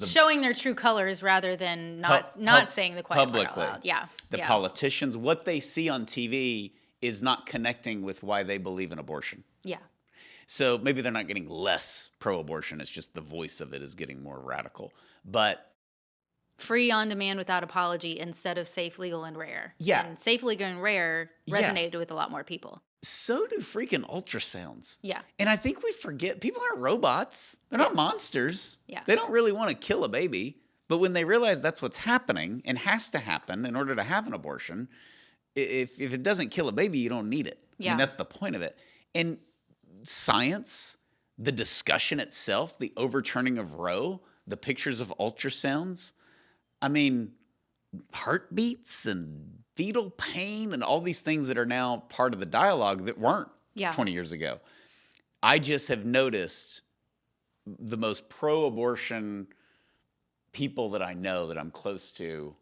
showing their true colors rather than not saying the quiet part out loud. Yeah. The politicians, what they see on TV is not connecting with why they believe in abortion. Yeah. So maybe they're not getting less pro-abortion. It's just the voice of it is getting more radical. But free on demand without apology instead of safe, legal, and rare. Yeah. And safe, legal, and rare resonated with a lot more people. So do freaking ultrasounds. Yeah. And I think we forget, people aren't robots. They're not monsters. Yeah. They don't really want to kill a baby. But when they realize that's what's happening and has to happen in order to have an abortion, if it doesn't kill a baby, you don't need it. Yeah. I mean, that's the point of it. And science, the discussion itself, the overturning of Roe, the pictures of ultrasounds, I mean, heartbeats and fetal pain and all these things that are now part of the dialogue that weren't 20 years ago. I just have noticed the most pro-abortion people that I know that I'm close to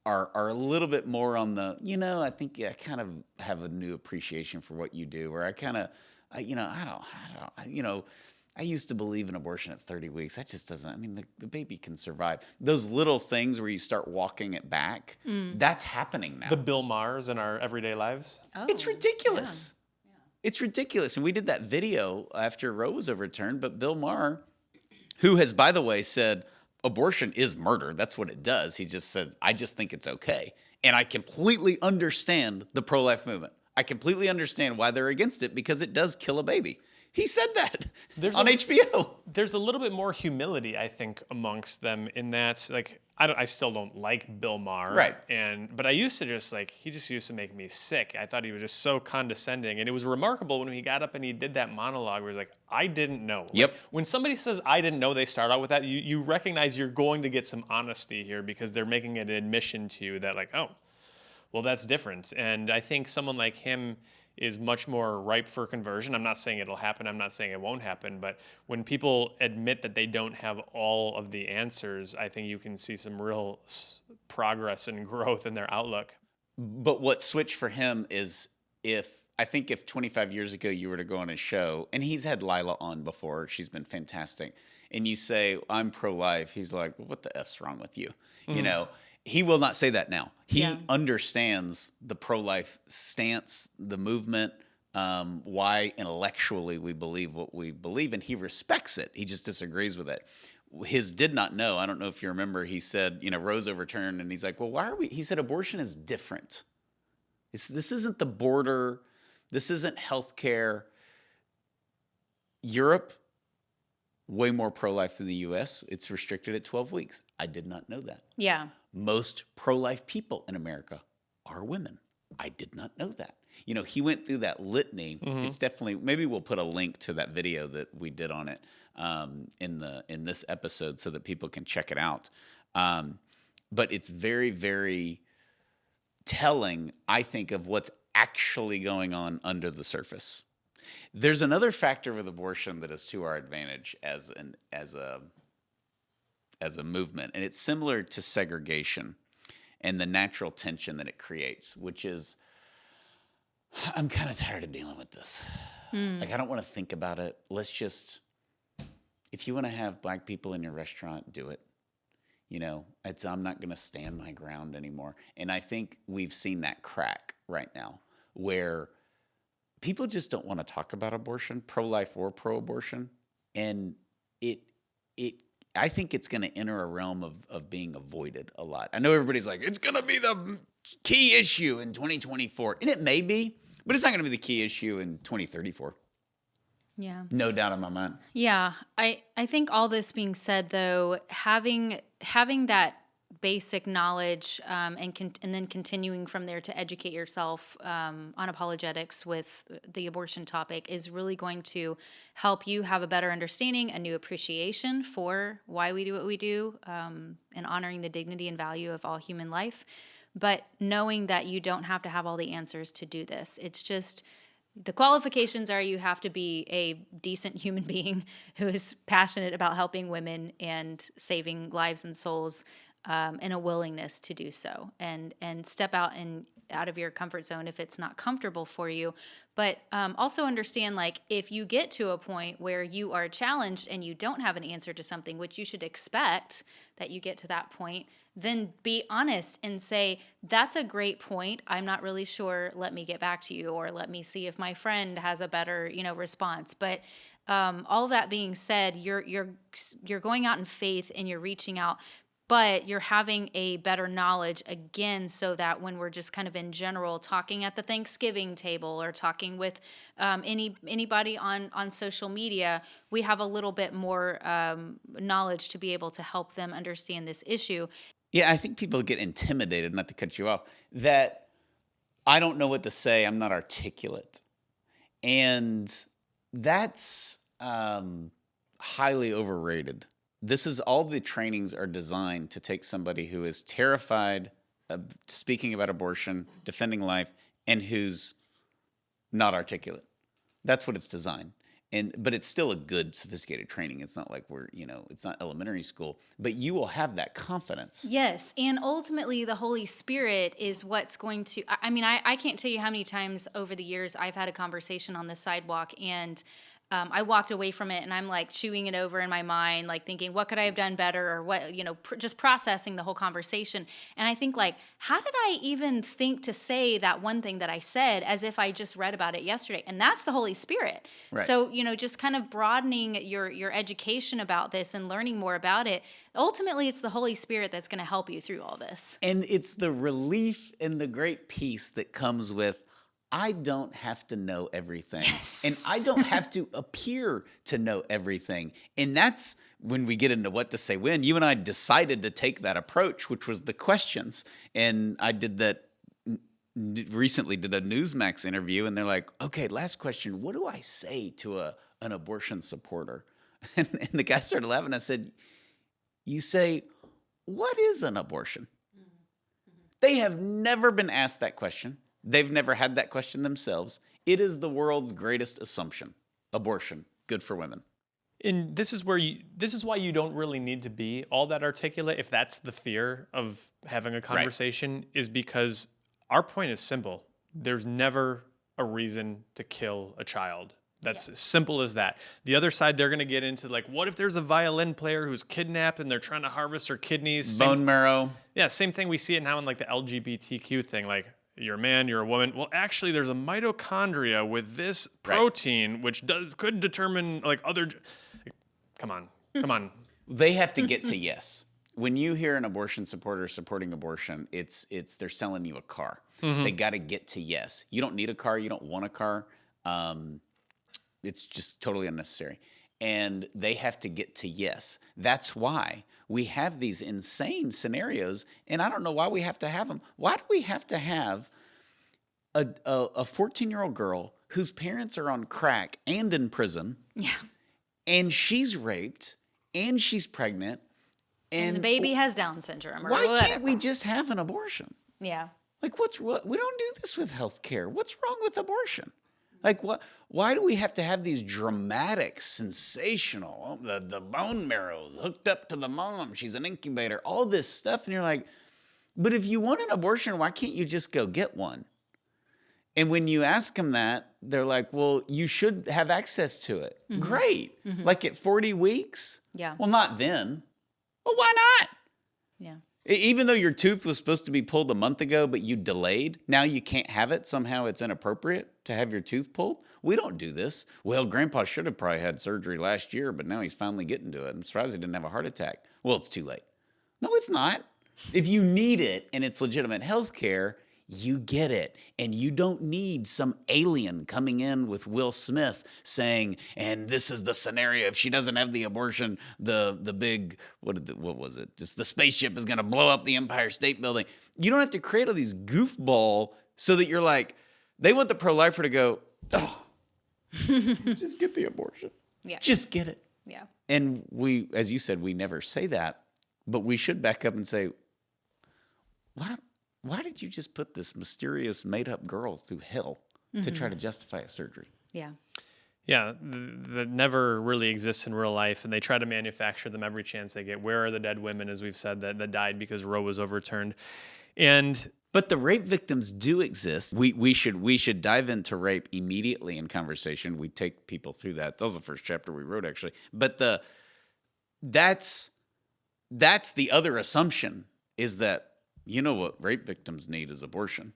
are a little bit more on the, I think I kind of have a new appreciation for what you do, where I kind of, I used to believe in abortion at 30 weeks. That just doesn't, I mean, the baby can survive. Those little things where you start walking it back, that's happening now. The Bill Maher's in our everyday lives. Oh, it's ridiculous. Yeah. It's ridiculous. And we did that video after Roe was overturned, but Bill Maher, who has, by the way, said abortion is murder. That's what it does. He just said, I just think it's okay. And I completely understand the pro-life movement. I completely understand why they're against it, because it does kill a baby. He said that on HBO. There's a little bit more humility, I think, amongst them in that, like, I still don't like Bill Maher. Right. But I used to just, he just used to make me sick. I thought he was just so condescending. And it was remarkable when he got up and he did that monologue where he's like, I didn't know. Yep. When somebody says, I didn't know, they start out with that, you recognize you're going to get some honesty here because they're making an admission to you that, like, oh, well, that's different. And I think someone like him is much more ripe for conversion. I'm not saying it'll happen. I'm not saying it won't happen. But when people admit that they don't have all of the answers, I think you can see some real progress and growth in their outlook. But what switched for him is if 25 years ago you were to go on his show, and he's had Lila on before, she's been fantastic, and you say, I'm pro-life, he's like, well, what the F's wrong with you? Mm-hmm. He will not say that now. He understands the pro-life stance, the movement, why intellectually we believe what we believe, and he respects it. He just disagrees with it. His did not know, I don't know if you remember, he said, Roe's overturned, and he's like, well, why are we, he said, abortion is different. This isn't the border. This isn't healthcare. Europe, way more pro-life than the U.S. It's restricted at 12 weeks. I did not know that. Yeah. Most pro-life people in America are women. I did not know that. You know, he went through that litany. It's definitely, maybe we'll put a link to that video that we did on it in this episode so that people can check it out. But it's very, very telling, I think, of what's actually going on under the surface. There's another factor with abortion that is to our advantage as a movement, and it's similar to segregation and the natural tension that it creates, which is, I'm kind of tired of dealing with this. Like, I don't want to think about it. Let's just, if you want to have black people in your restaurant, do it. You know, I'm not going to stand my ground anymore. And I think we've seen that crack right now, where people just don't want to talk about abortion, pro-life or pro-abortion. And I think it's going to enter a realm of being avoided a lot. I know everybody's like, it's going to be the key issue in 2024. And it may be, but it's not going to be the key issue in 2034. Yeah. No doubt in my mind. Yeah. I think all this being said, though, having that basic knowledge and then continuing from there to educate yourself on apologetics with the abortion topic is really going to help you have a better understanding, a new appreciation for why we do what we do, and honoring the dignity and value of all human life. But knowing that you don't have to have all the answers to do this. It's just, the qualifications are you have to be a decent human being who is passionate about helping women and saving lives and souls, and a willingness to do so, and step out of your comfort zone if it's not comfortable for you. But also understand, like, if you get to a point where you are challenged and you don't have an answer to something, which you should expect that you get to that point, then be honest and say, that's a great point. I'm not really sure. Let me get back to you, or let me see if my friend has a better, response. But all that being said, you're going out in faith and you're reaching out, but you're having a better knowledge again, so that when we're just kind of in general talking at the Thanksgiving table or talking with anybody on social media, we have a little bit more knowledge to be able to help them understand this issue. Yeah, I think people get intimidated, not to cut you off, that I don't know what to say, I'm not articulate. And that's highly overrated. This is, all the trainings are designed to take somebody who is terrified of speaking about abortion, defending life, and who's not articulate. That's what it's designed. But it's still a good, sophisticated training. It's not like it's not elementary school, but you will have that confidence. Yes. And ultimately the Holy Spirit is what's going to, I can't tell you how many times over the years I've had a conversation on the sidewalk, and I walked away from it and I'm like chewing it over in my mind, like thinking, what could I have done better, or what, just processing the whole conversation. And I think, like, how did I even think to say that one thing that I said, as if I just read about it yesterday? And that's the Holy Spirit. Right. So, just kind of broadening your education about this and learning more about it. Ultimately, it's the Holy Spirit that's going to help you through all this. And it's the relief and the great peace that comes with, I don't have to know everything. Yes. And I don't have to appear to know everything. And that's when we get into what to say when. You and I decided to take that approach, which was the questions. And I did that recently, did a Newsmax interview, and they're like, okay, last question, what do I say to an abortion supporter? And the guy started laughing. I said, you say, what is an abortion? Mm-hmm. They have never been asked that question. They've never had that question themselves. It is the world's greatest assumption. Abortion, good for women. And this is why you don't really need to be all that articulate, if that's the fear of having a conversation, is because our point is simple. There's never a reason to kill a child. That's as simple as that. The other side, they're going to get into, like, what if there's a violin player who's kidnapped and they're trying to harvest her kidneys? Bone marrow. Yeah, same thing. We see it now in, like, the LGBTQ thing. Like, you're a man, you're a woman. Well, actually, there's a mitochondria with this protein, which could determine, like, other... Come on. They have to get to yes. when you hear an abortion supporter supporting abortion, it's they're selling you a car. They got to get to yes. You don't need a car. You don't want a car. It's just totally unnecessary. And they have to get to yes. That's why we have these insane scenarios, and I don't know why we have to have them. Why do we have to have a 14-year-old girl whose parents are on crack and in prison? Yeah. And she's raped, and she's pregnant, And the baby has Down syndrome or why whatever. can't we just have an abortion? Yeah. Like, we don't do this with healthcare. What's wrong with abortion? Like, what? Why do we have to have these dramatic, sensational, the bone marrow's hooked up to the mom, she's an incubator, all this stuff, and you're like, but if you want an abortion, why can't you just go get one? And when you ask them that, they're like, well, you should have access to it. Great. Like at 40 weeks? Yeah. Well, not then. Well, why not? Yeah. Even though your tooth was supposed to be pulled a month ago, but you delayed, now you can't have it. Somehow it's inappropriate to have your tooth pulled. We don't do this. Well, Grandpa should have probably had surgery last year, but now he's finally getting to it. I'm surprised he didn't have a heart attack. Well, it's too late. No, it's not. If you need it and it's legitimate health care, you get it. And you don't need some alien coming in with Will Smith saying, and this is the scenario. If she doesn't have the abortion, the big, what was it? Just the spaceship is going to blow up the Empire State Building. You don't have to create all these goofball so that you're like, they want the pro-lifer to go, oh, just get the abortion. Yeah. Just get it. Yeah. And we, as you said, we never say that, but we should back up and say, why did you just put this mysterious made-up girl through hell to try to justify a surgery? Yeah. Yeah, that never really exists in real life, and they try to manufacture them every chance they get. Where are the dead women, as we've said, that died because Roe was overturned? But the rape victims do exist. We should dive into rape immediately in conversation. We take people through that. That was the first chapter we wrote, actually. But that's the other assumption, is that you know what rape victims need is abortion,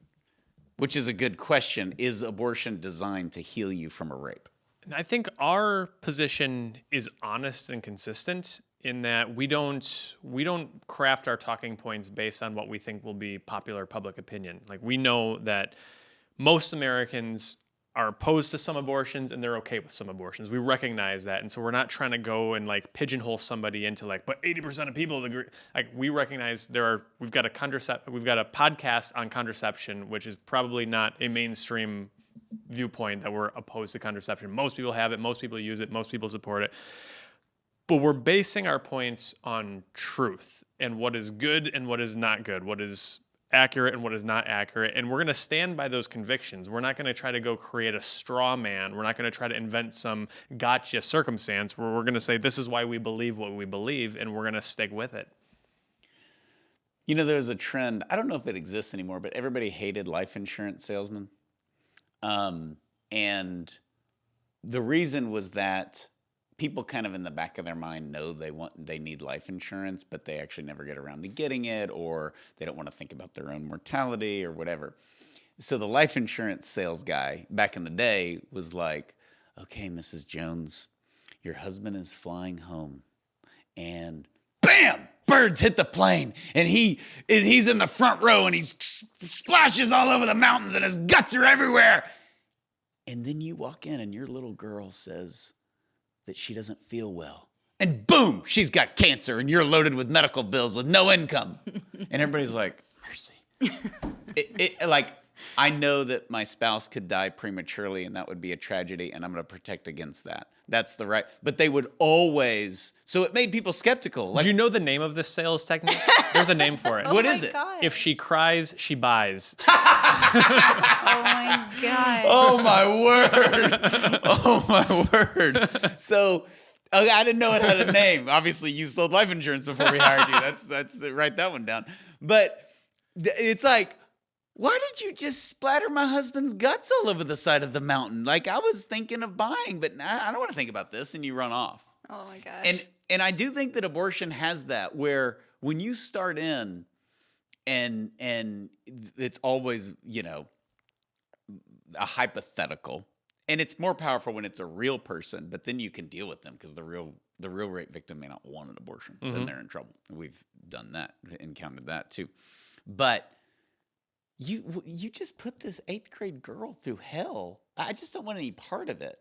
which is a good question. Is abortion designed to heal you from a rape? And I think our position is honest and consistent in that we don't craft our talking points based on what we think will be popular public opinion. Like, we know that most Americans are opposed to some abortions and they're okay with some abortions. We recognize that. And so we're not trying to go and like pigeonhole somebody into like, but 80% of people agree. Like, we recognize we've got a podcast on contraception, which is probably not a mainstream viewpoint that we're opposed to contraception. Most people have it, most people use it, most people support it. But we're basing our points on truth and what is good and what is not good, what is accurate and what is not accurate. And we're going to stand by those convictions. We're not going to try to go create a straw man. We're not going to try to invent some gotcha circumstance where we're going to say, this is why we believe what we believe, and we're going to stick with it. You know, there's a trend. I don't know if it exists anymore, but everybody hated life insurance salesmen. And the reason was that people kind of in the back of their mind know they need life insurance, but they actually never get around to getting it, or they don't want to think about their own mortality or whatever. So the life insurance sales guy back in the day was like, okay, Mrs. Jones, your husband is flying home, and bam, birds hit the plane, and he's in the front row, and he splashes all over the mountains, and his guts are everywhere. And then you walk in, and your little girl says that she doesn't feel well. And boom, she's got cancer, and you're loaded with medical bills with no income. And everybody's like, mercy. Like, I know that my spouse could die prematurely, and that would be a tragedy, and I'm going to protect against that. That's the right. But they would always. So it made people skeptical. Like, do you know the name of this sales technique? There's a name for it. What is it? God. If she cries, she buys. Oh my God. Oh my word. Oh my word. So I didn't know it had a name. Obviously, you sold life insurance before we hired you. That's write that one down. But it's like, why did you just splatter my husband's guts all over the side of the mountain? Like, I was thinking of buying, but I don't want to think about this, and you run off. Oh my gosh. And I do think that abortion has that, where when you start in, and it's always, you know, a hypothetical, And it's more powerful when it's a real person, but then you can deal with them because the real rape victim may not want an abortion. Then they're in trouble. We've done that, encountered that too. But you just put this 8th grade girl through hell. I just don't want any part of it.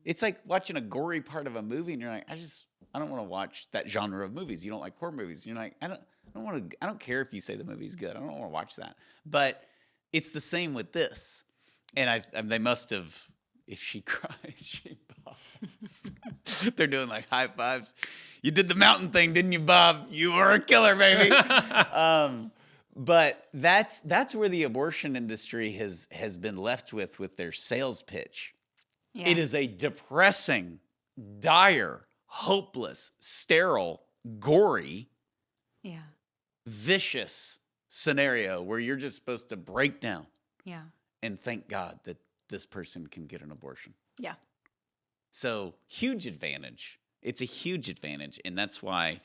It's like watching a gory part of a movie, and you're like, I don't want to watch that genre of movies. You don't like horror movies. You're like, I don't care if you say the movie's good. I don't want to watch that. But it's the same with this. And they must have. If she cries, she bobs. They're doing like high fives. You did the mountain thing, didn't you, Bob? You were a killer, baby. But that's where the abortion industry has been left with their sales pitch. Yeah. It is a depressing, dire, hopeless, sterile, gory, vicious scenario where you're just supposed to break down and thank God that this person can get an abortion. Yeah. So huge advantage. It's a huge advantage. And that's why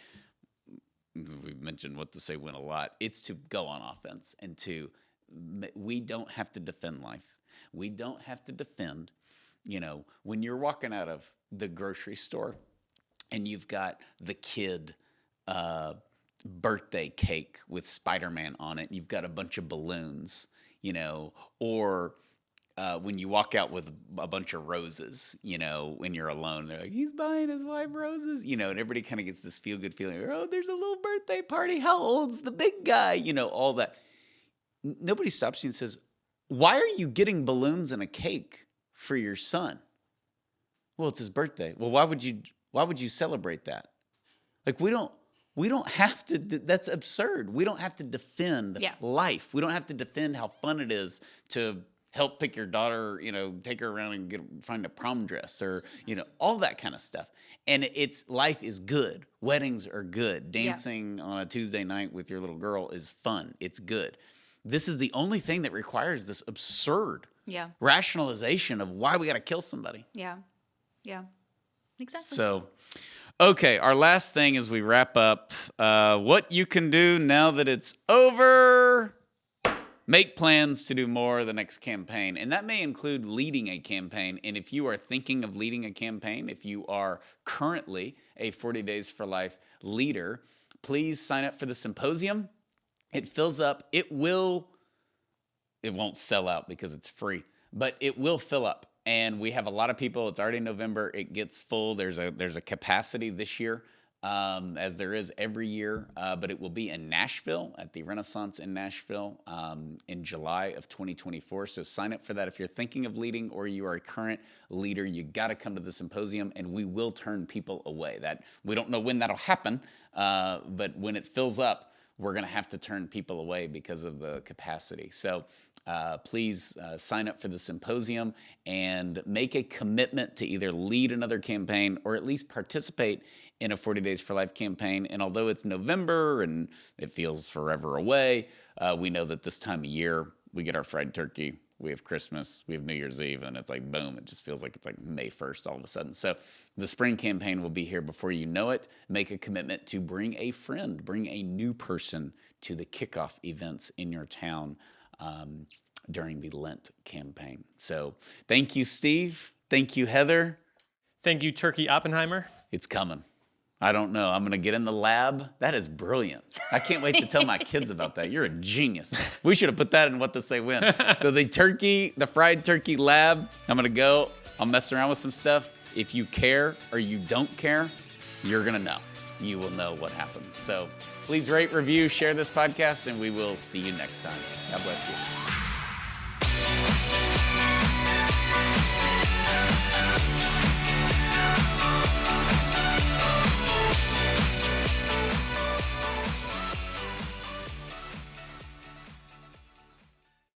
we've mentioned what to say win a lot. It's to go on offense and we don't have to defend life. We don't have to defend, when you're walking out of the grocery store and you've got the kid birthday cake with Spider-Man on it, and you've got a bunch of balloons, or when you walk out with a bunch of roses, when you're alone, they're like, he's buying his wife roses, and everybody kind of gets this feel-good feeling. Oh, there's a little birthday party. How old's the big guy? All that. Nobody stops you and says, why are you getting balloons and a cake for your son? Well, it's his birthday. Well, why would you celebrate that? Like, we don't have to, that's absurd. We don't have to defend life. We don't have to defend how fun it is to help pick your daughter, take her around and find a prom dress or, all that kind of stuff. And life is good. Weddings are good. Dancing on a Tuesday night with your little girl is fun. It's good. This is the only thing that requires this absurd rationalization of why we got to kill somebody. Yeah. Yeah. Exactly. So, okay, our last thing as we wrap up, what you can do now that it's over. Make plans to do more the next campaign. And that may include leading a campaign. And if you are thinking of leading a campaign, if you are currently a 40 Days for Life leader, please sign up for the symposium. It fills up. It won't sell out because it's free, but it will fill up. And we have a lot of people. It's already November. It gets full. There's a capacity this year. As there is every year, but it will be in Nashville at the Renaissance in Nashville in July of 2024. So sign up for that. If you're thinking of leading or you are a current leader, you got to come to the symposium, and we will turn people away. That we don't know when that'll happen, but when it fills up, we're going to have to turn people away because of the capacity. So please sign up for the symposium and make a commitment to either lead another campaign or at least participate in a 40 Days for Life campaign. And although it's November and it feels forever away, we know that this time of year, we get our fried turkey, we have Christmas, we have New Year's Eve, and it's like, boom, it just feels like it's like May 1st all of a sudden. So the spring campaign will be here before you know it. Make a commitment to bring a friend, bring a new person to the kickoff events in your town during the Lent campaign. So thank you, Steve. Thank you, Heather. Thank you, Turkey Oppenheimer. It's coming. I don't know. I'm going to get in the lab. That is brilliant. I can't wait to tell my kids about that. You're a genius. We should have put that in What to Say When. So the fried turkey lab, I'm going to go. I'll mess around with some stuff. If you care or you don't care, you're going to know. You will know what happens. So please rate, review, share this podcast, and we will see you next time. God bless you.